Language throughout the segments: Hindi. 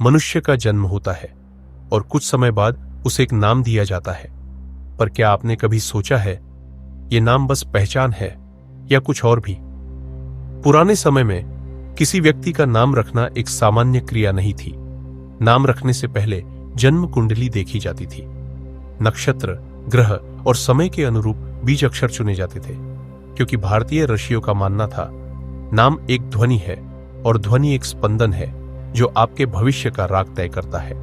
मनुष्य का जन्म होता है और कुछ समय बाद उसे एक नाम दिया जाता है। पर क्या आपने कभी सोचा है ये नाम बस पहचान है या कुछ और भी? पुराने समय में किसी व्यक्ति का नाम रखना एक सामान्य क्रिया नहीं थी। नाम रखने से पहले जन्म कुंडली देखी जाती थी। नक्षत्र, ग्रह और समय के अनुरूप बीज अक्षर चुने जाते थे, क्योंकि भारतीय ऋषियों का मानना था नाम एक ध्वनि है और ध्वनि एक स्पंदन है जो आपके भविष्य का राग तय करता है।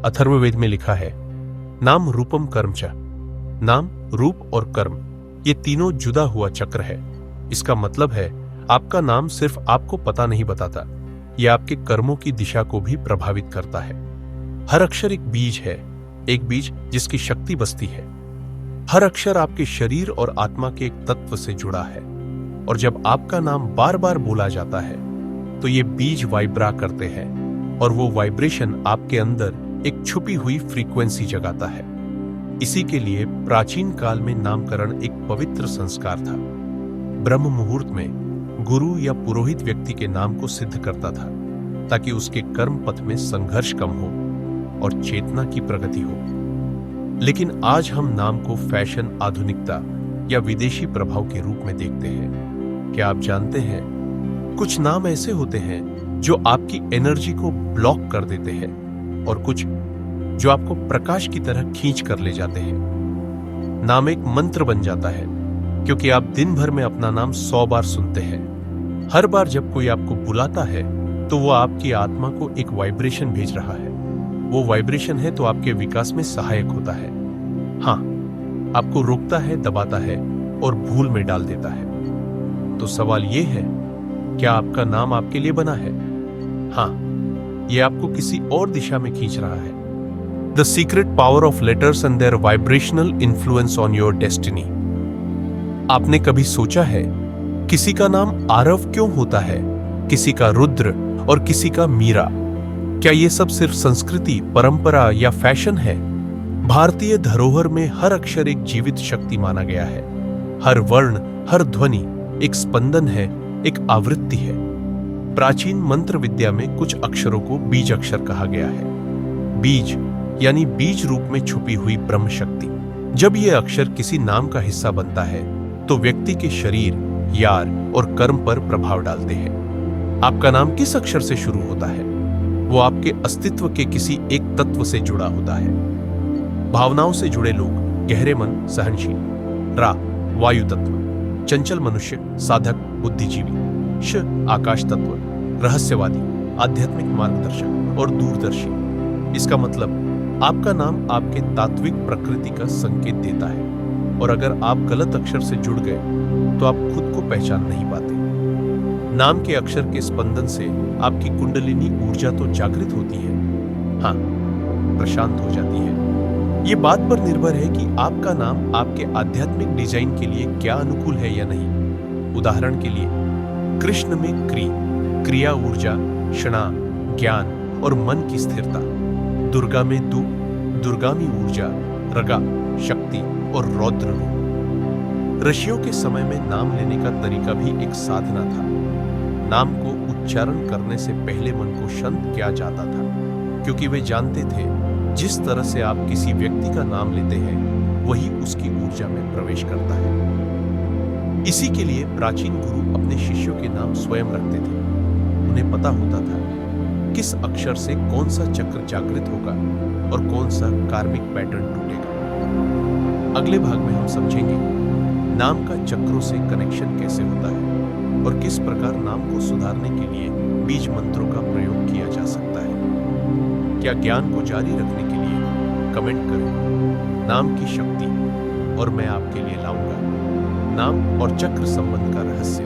अथर्ववेद में लिखा है, नाम रूपम कर्म च। नाम, रूप और कर्म ये तीनों जुदा हुआ चक्र है। इसका मतलब है आपका नाम सिर्फ आपको पता नहीं बताता, यह आपके कर्मों की दिशा को भी प्रभावित करता है। हर अक्षर एक बीज है, एक बीज जिसकी शक्ति बसती है। हर अक्षर आपके शरीर और आत्मा के एक तत्व से जुड़ा है, और जब आपका नाम बार बार बोला जाता है तो ये बीज वाइब्रा करते हैं और वो वाइब्रेशन आपके अंदर एक छुपी हुई फ्रीक्वेंसी जगाता है। इसी के लिए प्राचीन काल में नामकरण एक पवित्र संस्कार था। ब्रह्म मुहूर्त में गुरु या पुरोहित व्यक्ति के नाम को सिद्ध करता था, ताकि उसके कर्म पथ में संघर्ष कम हो और चेतना की प्रगति हो। लेकिन आज हम नाम को फैशन, आधुनिकता या विदेशी प्रभाव के रूप में देखते हैं। क्या आप जानते हैं, कुछ नाम ऐसे होते हैं जो आपकी एनर्जी को ब्लॉक कर देते हैं और कुछ जो आपको प्रकाश की तरह खींच कर ले जाते हैं। नाम एक मंत्र बन जाता है, क्योंकि आप दिन भर में अपना नाम 100 बार सुनते हैं। हर बार जब कोई आपको बुलाता है तो वो आपकी आत्मा को एक वाइब्रेशन भेज रहा है। वो वाइब्रेशन है तो आपके विकास में सहायक होता है। हाँ, आपको रोकता है, दबाता है और भूल में डाल देता है। तो सवाल ये है, क्या आपका नाम आपके लिए बना है? हाँ, यह आपको किसी और दिशा में खींच रहा है। The secret power of letters and their vibrational influence on your destiny. आपने कभी सोचा है किसी का नाम आरव क्यों होता है, किसी का रुद्र और किसी का मीरा? क्या ये सब सिर्फ संस्कृति, परंपरा या फैशन है? भारतीय धरोहर में हर अक्षर एक जीवित शक्ति माना गया है। हर वर्ण, हर ध्वनि एक स्पंदन है, एक आवृत्ति है। प्राचीन मंत्र विद्या में कुछ अक्षरों को बीज अक्षर कहा गया है। बीज यानी बीज रूप में छुपी हुई ब्रह्म शक्ति। जब यह अक्षर किसी नाम का हिस्सा बनता है तो व्यक्ति के शरीर, यार और कर्म पर प्रभाव डालते हैं। आपका नाम किस अक्षर से शुरू होता है? वो आपके अस्तित्व के किसी एक तत्व से जुड़ा होता है। भावनाओं से जुड़े लोग गहरे मन, सहनशील। रा, वायु तत्व, चंचल मनुष्य, साधक, बुद्धिजीवी। श, आकाश तत्व, रहस्यवादी, आध्यात्मिक मार्गदर्शक और दूरदर्शी। इसका मतलब आपका नाम आपके तात्विक प्रकृति का संकेत देता है, और अगर आप गलत अक्षर से जुड़ गए तो आप खुद को पहचान नहीं पाते। नाम के अक्षर के स्पंदन से आपकी कुंडलिनी ऊर्जा तो जागृत होती है, हाँ, प्रशांत हो जाती है। ये बात पर निर्भर है कि आपका नाम आपके आध्यात्मिक डिजाइन के लिए क्या अनुकूल है या नहीं। उदाहरण के लिए, कृष्ण में क्री, क्रिया ऊर्जा, क्षणा, ज्ञान और मन की स्थिरता। दुर्गा में दु, दुर्गामी ऊर्जा, रगा, शक्ति और रौद्र रूप। ऋषियों के समय में नाम लेने का तरीका भी एक साधना था। नाम को उच्चारण करने से पहले मन को शांत किया जाता था, क्योंकि वे जानते थे जिस तरह से आप किसी व्यक्ति का नाम लेते हैं वही उसकी ऊर्जा में प्रवेश करता है। इसी के लिए प्राचीन गुरु अपने शिष्यों के नाम स्वयं रखते थे। उन्हें पता होता था किस अक्षर से कौन सा चक्र जागृत होगा और कौन सा कार्मिक पैटर्न टूटेगा। अगले भाग में हम समझेंगे नाम का चक्रों से कनेक्शन कैसे होता है और किस प्रकार नाम को सुधारने के लिए बीज मंत्रों का प्रयोग किया जा सकता है। क्या ज्ञान को जारी रखने के लिए कमेंट करें नाम की शक्ति, और मैं आपके लिए लाऊंगा नाम और चक्र संबंध का रहस्य।